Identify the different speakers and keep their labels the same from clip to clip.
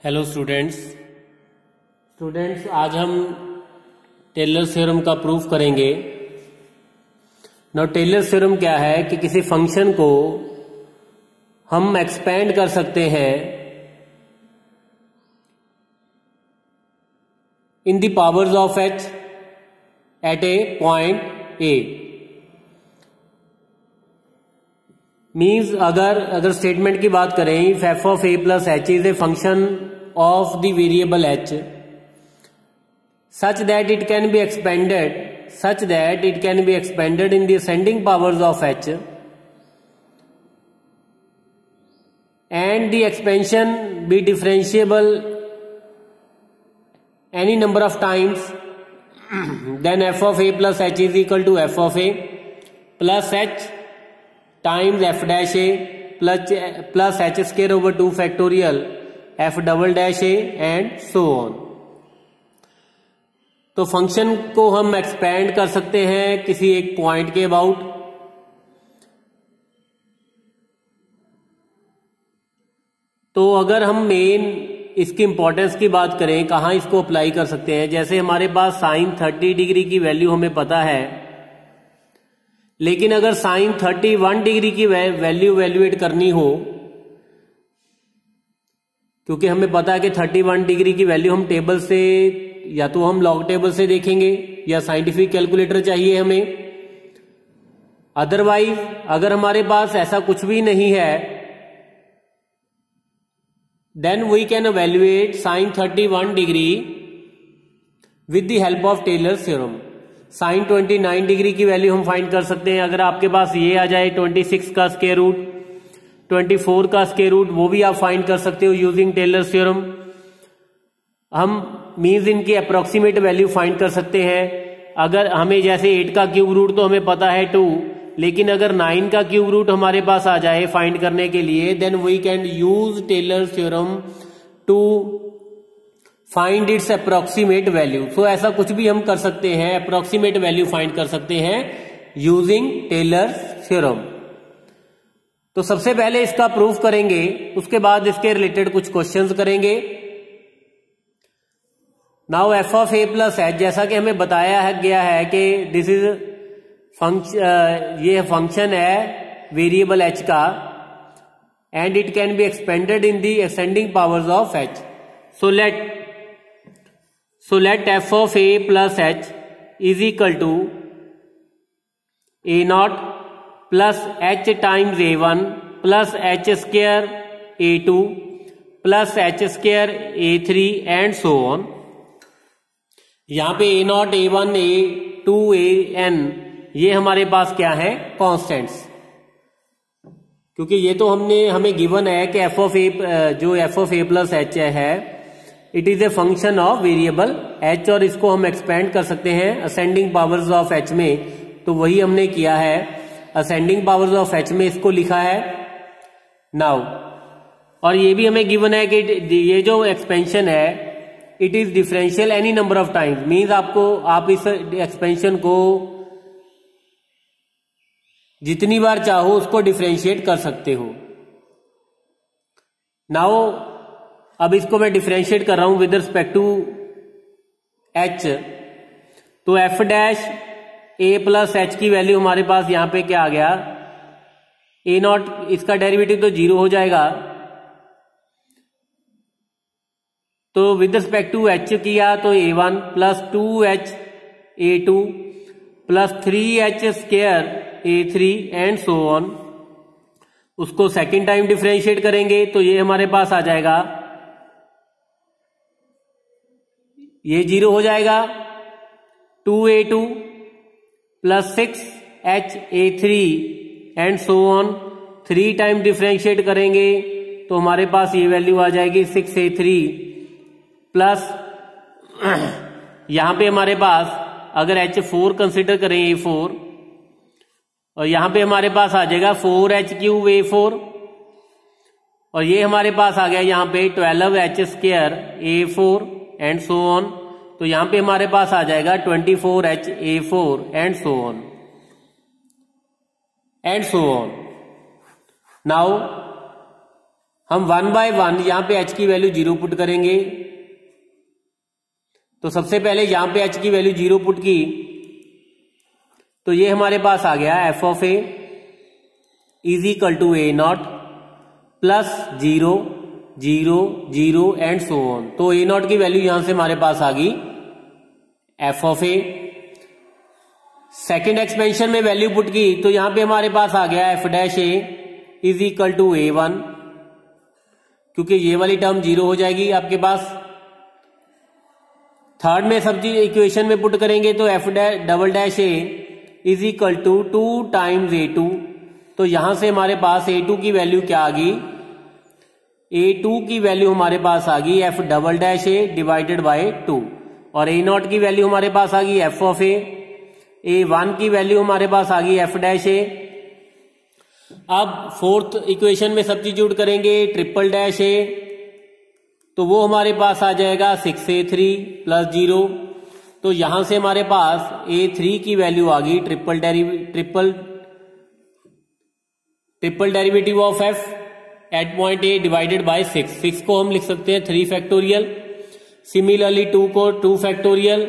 Speaker 1: Hello students आज हम Taylor's theorem का प्रूफ करेंगे। नाउ टेलर्स थ्योरम क्या है कि किसी फंक्शन को हम एक्सपेंड कर सकते हैं in the powers of h at a point a। Means अगर स्टेटमेंट की बात करें, if f of a plus h is a function of the variable h such that it can be expanded in the ascending powers of h and the expansion be differentiable any number of times, then f of a plus h is equal to f of a plus h times f dash a plus h square over 2 factorial f double dash a and so on। तो function को हम expand कर सकते हैं किसी एक point के about. तो अगर हम मेन इसकी इंपॉर्टेंस की बात करें, कहां इसको अप्लाई कर सकते हैं, जैसे हमारे पास साइन 30 डिग्री की वैल्यू हमें पता है, लेकिन अगर साइन 31 डिग्री की वैल्यू वैल्यूएट करनी हो, क्योंकि हमें पता है कि 31 डिग्री की वैल्यू हम टेबल से या तो हम लॉग टेबल से देखेंगे या साइंटिफिक कैलकुलेटर चाहिए हमें। अदरवाइज अगर हमारे पास ऐसा कुछ भी नहीं है, then we can evaluate sine 31 degree with the help of Taylor's theorem. Sine 29 degree की वैल्यू हम फाइंड कर सकते हैं। अगर आपके पास ये आ जाए 26 का स्क्वायर रूट, 24 का स्क्वायर रूट, वो भी आप फाइंड कर सकते हो यूजिंग टेलर्स थ्योरम। हम मीन्स इनकी अप्रोक्सीमेट वैल्यू फाइंड कर सकते हैं। अगर हमें जैसे 8 का क्यूब रूट तो हमें पता है 2, लेकिन अगर 9 का क्यूब रूट हमारे पास आ जाए फाइंड करने के लिए, then we can use Taylor's theorem to find its approximate value. So ऐसा कुछ भी हम कर सकते हैं, अप्रोक्सीमेट वैल्यू फाइंड कर सकते हैं यूजिंग टेलर्स थ्योरम। तो सबसे पहले इसका प्रूफ करेंगे, उसके बाद इसके रिलेटेड कुछ क्वेश्चंस करेंगे। Now f of a plus h, जैसा कि हमें बताया गया है कि दिस इज ये फंक्शन है वेरिएबल एच का, and it can be expanded in the ascending powers of h. So let f of a plus h is equal to a not plus h times a one plus h square a two plus h square ए3 and so on. यहां पे a not, a one, a two, N ये हमारे पास क्या है, constants. क्योंकि ये तो हमें गिवन है कि f of a plus h है, it is a function of variable h, और इसको हम एक्सपेंड कर सकते हैं असेंडिंग पावर्स ऑफ एच में। तो वही हमने किया है, असेंडिंग पावर्स ऑफ एच में इसको लिखा है नाउ। और ये भी हमें गिवन है कि ये जो एक्सपेंशन है it is differential any number of times. Means आप इस एक्सपेंशन को जितनी बार चाहो उसको डिफरेंशिएट कर सकते हो। नाउ अब इसको मैं डिफरेंशिएट कर रहा हूं विद रिस्पेक्ट टू एच। तो F dash a plus h की वैल्यू हमारे पास यहां पे क्या आ गया, ए नॉट, इसका डेरिवेटिव तो 0 हो जाएगा। तो विद रिस्पेक्ट टू एच किया तो a1 plus 2h a2 plus 3h square a3 and so on. उसको सेकेंड टाइम डिफरेंशिएट करेंगे तो ये हमारे पास आ जाएगा, ये 0 हो जाएगा, 2a2 plus 6h a3 and so on. 3 time differentiate करेंगे तो हमारे पास ये वैल्यू आ जाएगी 6a3 प्लस यहां पे हमारे पास अगर h4 कंसिडर करें a4, और यहां पे हमारे पास आ जाएगा 4h क्यूब a4, और ये हमारे पास आ गया यहां पे 12h square a4 and so on. तो यहां पे हमारे पास आ जाएगा 24h a4 and so on and so on. Now हम 1 बाय 1 यहां पे h की वैल्यू 0 पुट करेंगे। तो सबसे पहले यहां पे h की वैल्यू 0 पुट की, तो ये हमारे पास आ गया f of a is equal to a not plus 0 0 0 and so on. तो ए नॉट की वैल्यू यहां से हमारे पास आ गई f of a. Second expansion में वैल्यू पुट की, तो यहां पे हमारे पास आ गया f dash a is equal to A1, क्योंकि ये वाली टर्म 0 हो जाएगी आपके पास। थर्ड में सब चीज इक्वेशन में पुट करेंगे, तो f double dash a is equal to 2 times A2। तो यहां से हमारे पास A2 की वैल्यू क्या आ गई, A2 की वैल्यू हमारे पास आ गई F double dash a divided by 2, और A नॉट की वैल्यू हमारे पास आ गई एफ ऑफ ए। A1 की वैल्यू हमारे पास आ गई एफ डैश ए। अब फोर्थ इक्वेशन में सब्स्टिट्यूट करेंगे ट्रिपल डैश ए, तो वो हमारे पास आ जाएगा 6A3 प्लस 0। तो यहां से हमारे पास A3 की वैल्यू आ गई triple derivative of f at point a divided by 6। 6 को हम लिख सकते हैं 3 फैक्टोरियल, सिमिलरली 2 को 2 फैक्टोरियल।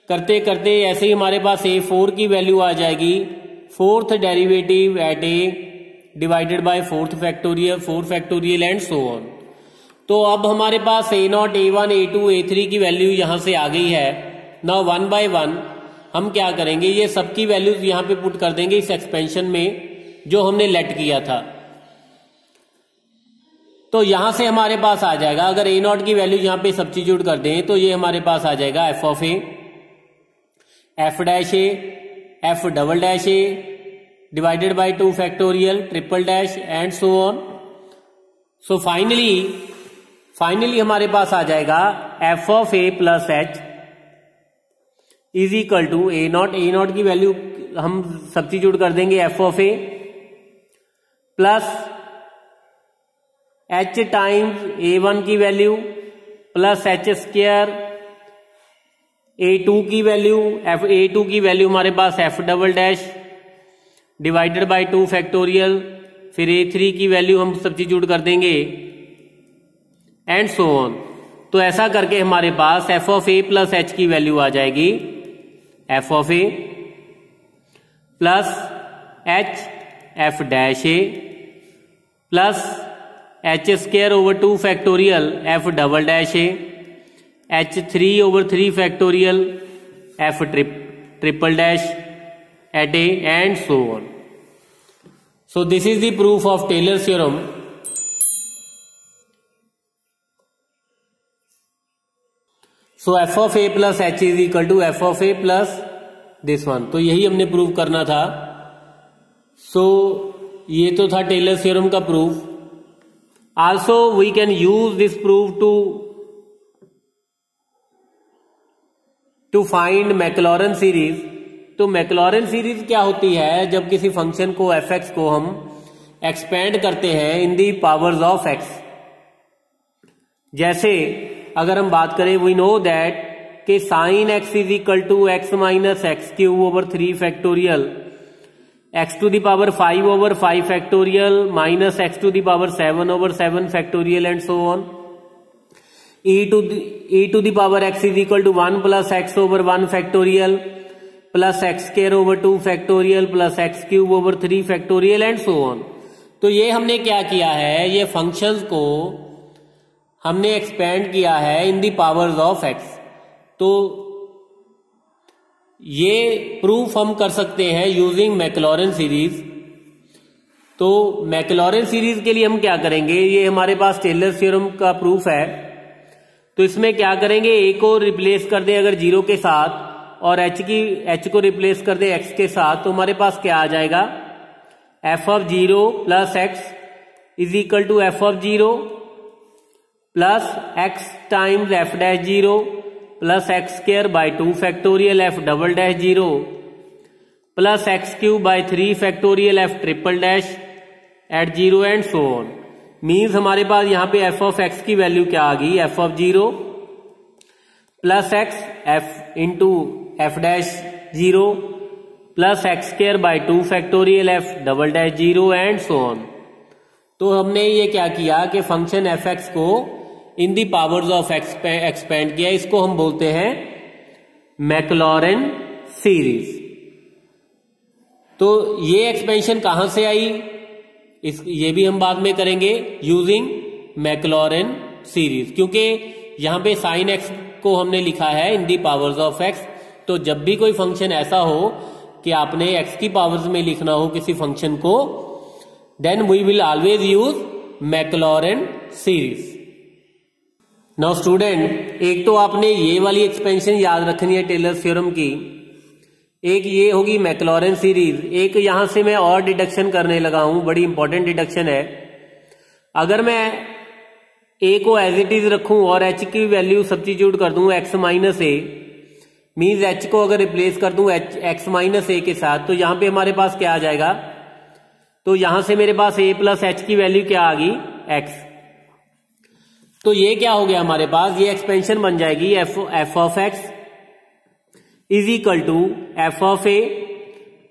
Speaker 1: करते करते ऐसे ही हमारे पास A4 की वैल्यू आ जाएगी fourth derivative eight A divided bye 4 factorial and so on. तो अब हमारे पास A not A1 A2 A3 की वैल्यू यहां से आ गई है। नाउ 1 बाय 1 हम क्या करेंगे, ये सबकी वैल्यूज यहां पे पुट कर देंगे इस एक्सपेंशन में जो हमने लेट किया था। तो यहां से हमारे पास आ जाएगा, अगर A नॉट की वैल्यू यहां पे सब्स्टिट्यूट कर दें तो ये हमारे पास आ जाएगा f of a f dash a f double dash a divided by 2 factorial triple dash and so on. So finally हमारे पास आ जाएगा f of a plus h is equal to a not की वैल्यू हम substitute कर देंगे f of a plus h times A1 की value plus h square A2 की वैल्यू, A2 की वैल्यू हमारे पास f double dash divided by 2 factorial, फिर A3 की वैल्यू हम सब्स्टिट्यूट कर देंगे एंड सो ऑन। तो ऐसा करके हमारे पास f of a plus h की वैल्यू आ जाएगी f of a plus h f dash a plus h square over 2 factorial f double dash a H3 over 3 factorial F triple dash at A and so on. So this is the proof of Taylor's theorem. So f of A plus H is equal to f of A plus this one. तो यही हमने prove करना था। So ये तो था Taylor's theorem का proof. Also we can use this proof to find Maclaurin series. तो मैक्लॉरेन सीरीज क्या होती है, जब किसी फंक्शन को fx को हम एक्सपेंड करते हैं in the powers of x। जैसे अगर हम बात करें, वी नो दैट कि sine x is equal to x minus x cube over 3 factorial x to the power 5 over 5 factorial minus x to the power 7 over 7 factorial and so on. e to the power x is equal to 1 plus x over 1 factorial plus x square over 2 factorial plus x cube over 3 factorial and so on। तो ये हमने क्या किया है, ये functions को हमने expand किया है in the powers of x। तो ये प्रूफ हम कर सकते हैं यूजिंग मैक्लॉरेन सीरीज। तो मैक्लॉरेन सीरीज के लिए हम क्या करेंगे, ये हमारे पास टेलर थ्योरम का प्रूफ है। तो इसमें क्या करेंगे, ए को रिप्लेस कर दें अगर 0 के साथ और एच को रिप्लेस कर दें x के साथ, तो हमारे पास क्या आ जाएगा, f of 0 plus x is equal to f of 0 plus x times f dash 0 plus x square by 2 factorial f double dash 0 plus x cube by 3 factorial f triple dash eight 0 and so on. Means हमारे पास यहां पे f of x की value क्या आ गई, f of 0 plus x f into f dash 0 plus x square by 2 factorial f double dash 0 and so on. तो हमने ये क्या किया कि फंक्शन एफ एक्स को इन दी पावर्स ऑफ एक्सपेंड किया, इसको हम बोलते हैं मैक्लॉरेन सीरीज। तो ये एक्सपेंशन कहां से आई, ये भी हम बाद में करेंगे यूजिंग मैक्लॉरेन सीरीज, क्योंकि यहां पे साइन एक्स को हमने लिखा है in the powers of x. तो जब भी कोई फंक्शन ऐसा हो कि आपने एक्स की पावर्स में लिखना हो किसी फंक्शन को, then we will always use Maclaurin series. Now student, एक तो आपने ये वाली एक्सपेंशन याद रखनी है टेलर्स थ्योरम की, एक ये होगी मैक्लॉरेन सीरीज। एक यहां से मैं और डिडक्शन करने लगा हूं, बड़ी इंपॉर्टेंट डिडक्शन है। अगर मैं ए को एज इट इज रखूं और एच की वैल्यू सब्स्टिट्यूट कर दूं एक्स माइनस ए, मीन्स एच को अगर रिप्लेस कर दूं एक्स माइनस ए के साथ, तो यहां पे हमारे पास क्या आ जाएगा, तो यहां से मेरे पास ए प्लस एच की वैल्यू क्या आ गई, एक्स। तो ये क्या हो गया हमारे पास, ये एक्सपेंशन बन जाएगी f of x is equal to f of a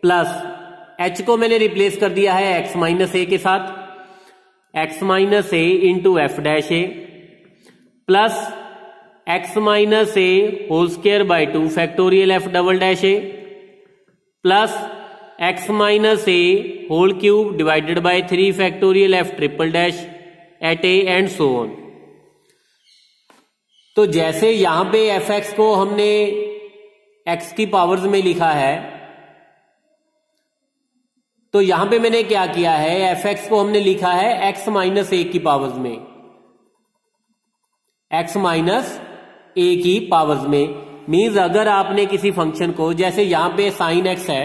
Speaker 1: plus h को मैंने रिप्लेस कर दिया है एक्स माइनस ए के साथ, x minus a into f dash a plus x minus a whole square by 2 factorial f double dash a plus x minus a whole cube divided by 3 factorial f triple dash at a and so on. तो जैसे यहां पे F x को हमने x की powers में लिखा है, तो यहां पे मैंने क्या किया है, एफ एक्स को हमने लिखा है एक्स माइनस ए की पावर्स में, एक्स माइनस ए की पावर्स में। मीन्स अगर आपने किसी फंक्शन को, जैसे यहां पे साइन एक्स है,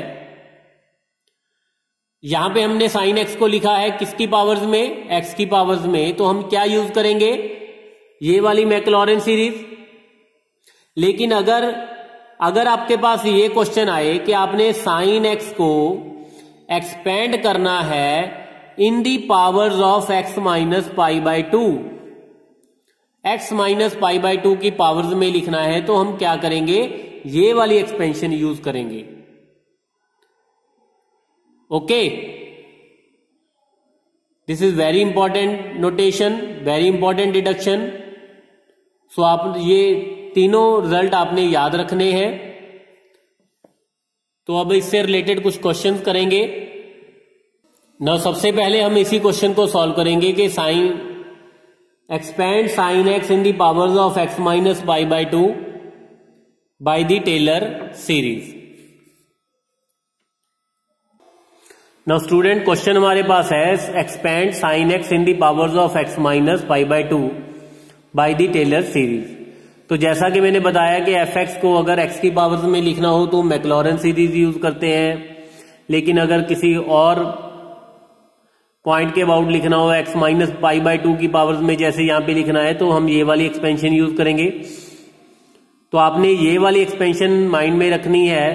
Speaker 1: यहां पे हमने साइन एक्स को लिखा है किसकी पावर्स में, एक्स की पावर्स में, तो हम क्या यूज करेंगे, ये वाली मैक्लॉरेन सीरीज। लेकिन अगर आपके पास ये क्वेश्चन आए कि आपने साइन एक्स को एक्सपेंड करना है in the powers of x minus pi by 2, x minus pi by 2 की पावर्स में लिखना है, तो हम क्या करेंगे, ये वाली एक्सपेंशन यूज करेंगे। Okay, this is very important notation, very important deduction. So आप ये तीनों रिजल्ट आपने याद रखने हैं। तो अब इससे रिलेटेड कुछ क्वेश्चंस करेंगे ना। सबसे पहले हम इसी क्वेश्चन को सॉल्व करेंगे कि sine expand sine x in the powers of x minus pi by 2 by the Taylor series. Now student, question हमारे पास है expand sine x in the powers of x minus pi by 2 by the Taylor series. तो जैसा कि मैंने बताया कि F x को अगर एक्स की पावर्स में लिखना हो तो मैक्लॉरेन सीरीज यूज करते हैं, लेकिन अगर किसी और पॉइंट के अबाउट लिखना हो एक्स माइनस पाई बाय 2 की पावर्स में, जैसे यहां पे लिखना है, तो हम ये वाली एक्सपेंशन यूज करेंगे। तो आपने ये वाली एक्सपेंशन माइंड में रखनी है।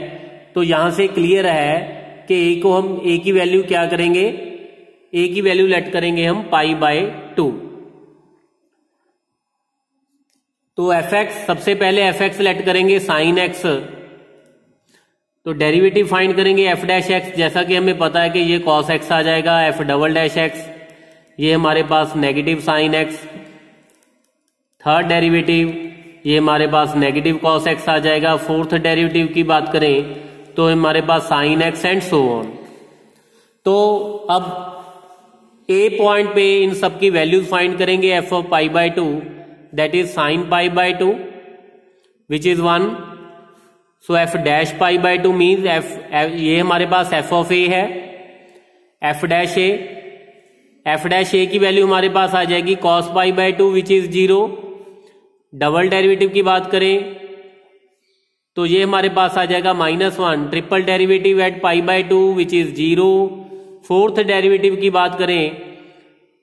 Speaker 1: तो यहां से क्लियर है कि ए को हम ए की वैल्यू क्या करेंगे, ए की वैल्यू लेट करेंगे हम पाई बाय 2। तो एफ एक्स, सबसे पहले एफ एक्स लेट करेंगे साइन एक्स, तो डेरिवेटिव फाइंड करेंगे एफ डैश एक्स, जैसा कि हमें पता है कि ये कॉस एक्स आ जाएगा, एफ डबल डैश एक्स ये हमारे पास negative sine x, third derivative ये हमारे पास नेगेटिव कॉस एक्स आ जाएगा, फोर्थ डेरिवेटिव की बात करें तो हमारे पास sine x and so on. तो अब ए पॉइंट पे इन सब की वैल्यूज फाइंड करेंगे f of pi by 2 that is sin pi by 2 which is 1. so f dash pi by 2 means f ये हमारे पास f of a है, f dash a की वैल्यू हमारे पास आ जाएगी cos pi by 2 which is 0. Double derivative की बात करें तो ये हमारे पास आ जाएगा -1. Triple derivative at pi by 2 which is 0. Fourth derivative की बात करें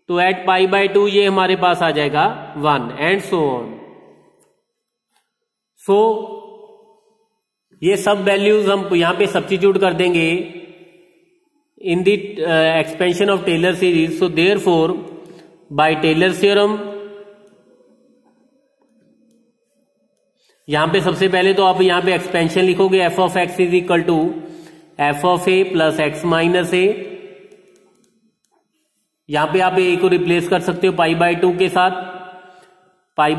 Speaker 1: तो एट पाई बाय 2 ये हमारे पास आ जाएगा 1 एंड सो ऑन। सो ये सब वैल्यूज हम यहां पे सब्स्टिट्यूट कर देंगे in the expansion of Taylor series. So therefore by Taylor theorem, यहां पे सबसे पहले तो आप यहां पे एक्सपेंशन लिखोगे f of x is equal to f of a plus x minus a यहां पे आप ए को रिप्लेस कर सकते हो पाई बाय 2 के साथ, pi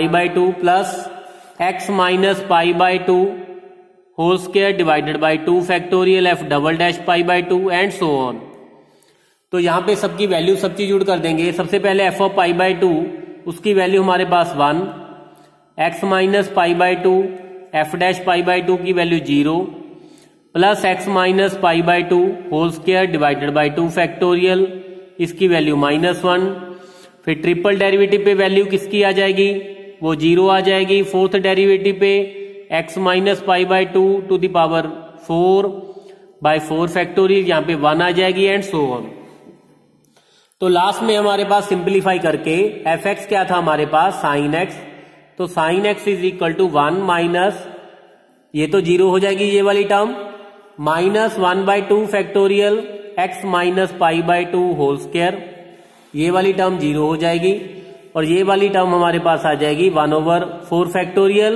Speaker 1: by 2 plus x minus pi by 2 whole square divided by 2 factorial f double dash pi by 2 and so on. तो यहां पे सबकी वैल्यू सब्स्टिट्यूट कर देंगे। सबसे पहले एफ ऑफ पाई बाय 2 उसकी वैल्यू हमारे पास 1, x minus pi by 2 f dash pi by 2 की value 0 plus x minus pi by 2 whole square divided by 2 factorial, इसकी वैल्यू -1। फिर ट्रिपल डेरिवेटिव पे वैल्यू किसकी आ जाएगी, वो 0 आ जाएगी। फोर्थ डेरिवेटिव पे x minus pi by 2 to the power 4 by 4 factorial, यहां पे 1 आ जाएगी एंड सो ऑन। तो लास्ट में हमारे पास सिंप्लीफाई करके एफ एक्स क्या था हमारे पास साइन एक्स, तो sine x is equal to 1 minus, ये तो 0 हो जाएगी ये वाली term, -1/2 factorial x minus pi by 2 whole square, ये वाली टर्म 0 हो जाएगी। और ये वाली टर्म हमारे पास आ जाएगी 1/4 factorial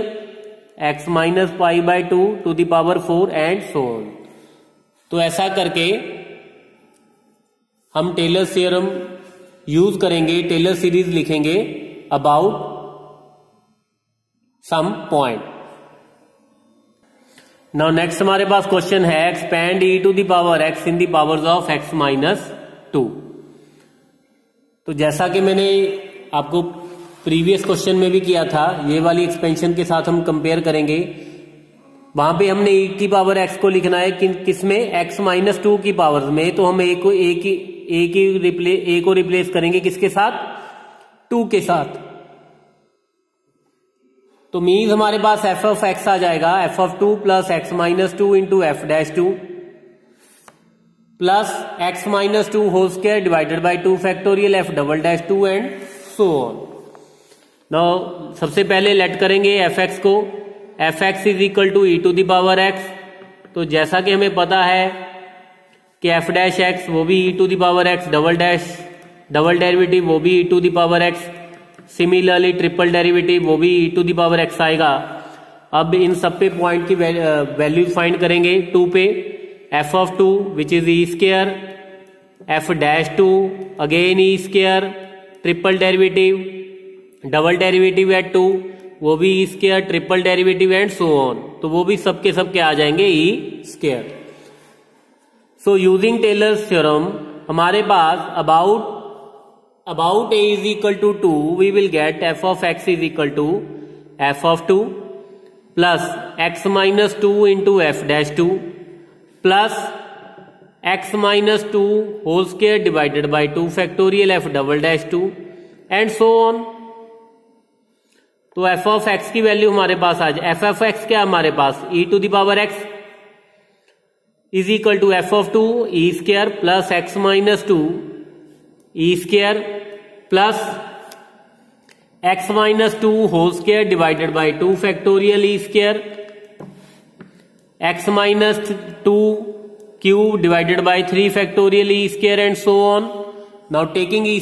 Speaker 1: x minus pi by 2 to the power 4 and so on. तो ऐसा करके हम टेलर्स थ्योरम यूज करेंगे, टेलर सीरीज लिखेंगे about some point. Now next हमारे पास क्वेश्चन है expand e to the power x in the powers of x minus 2। तो जैसा कि मैंने आपको प्रीवियस क्वेश्चन में भी किया था, ये वाली एक्सपेंशन के साथ हम कंपेयर करेंगे। वहां पे हमने e की पावर x को लिखना है किसमें, x माइनस 2 की पावर में, तो हम a को रिप्लेस करेंगे किसके साथ, 2 के साथ। तो मीन्स हमारे पास f ऑफ x आ जाएगा f of 2 plus x minus 2 into f dash 2 plus x minus 2 whole square divided by 2 factorial f double dash 2 and so on. Now सबसे पहले लेट करेंगे एफ एक्स को, f x is equal to e to the power x. तो जैसा कि हमें पता है कि एफ डैश एक्स वो भी e to the power x, double derivative वो भी e to the power x, similarly triple derivative वो भी e to the power x आएगा। अब इन सब पे पॉइंट की वैल्यू फाइंड करेंगे 2 पे, f of 2 which is e square, f dash 2 again e square, triple derivative double derivative at 2 वो भी e square, triple derivative and so on, तो वो भी सबके सबके आ जाएंगे e square. So using Taylor's theorem हमारे पास about a is equal to 2 we will get f of x is equal to f of 2 plus x minus 2 into f dash 2 plus x minus 2 whole square divided by 2 factorial f double dash 2 and so on. तो f of x की value हमारे पास आ जाए, f of x क्या हमारे पास e to the power x is equal to f of 2 e square plus x minus 2 e square plus x minus 2 whole square divided by 2 factorial e square, x minus 2 cube divided by 3 factorial e square and so on. Now taking e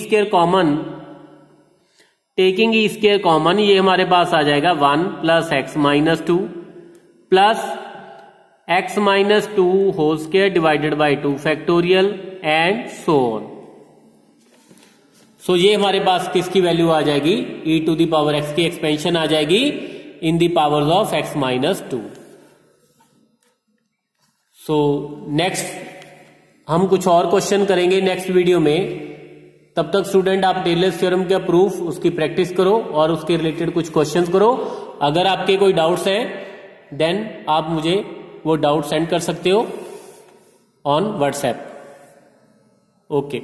Speaker 1: square common, ये हमारे पास आ जाएगा 1 plus x minus 2 plus x minus 2 whole square divided by 2 factorial and so on. So ये हमारे पास किसकी value आ जाएगी, e to the power x की एक्सपेंशन आ जाएगी in the powers of x minus 2। So next हम कुछ और क्वेश्चन करेंगे नेक्स्ट वीडियो में। तब तक स्टूडेंट आप टेलर्स थ्योरम का प्रूफ उसकी प्रैक्टिस करो और उसके रिलेटेड कुछ क्वेश्चंस करो। अगर आपके कोई डाउट्स हैं देन आप मुझे वो डाउट सेंड कर सकते हो ऑन व्हाट्सएप। ओके।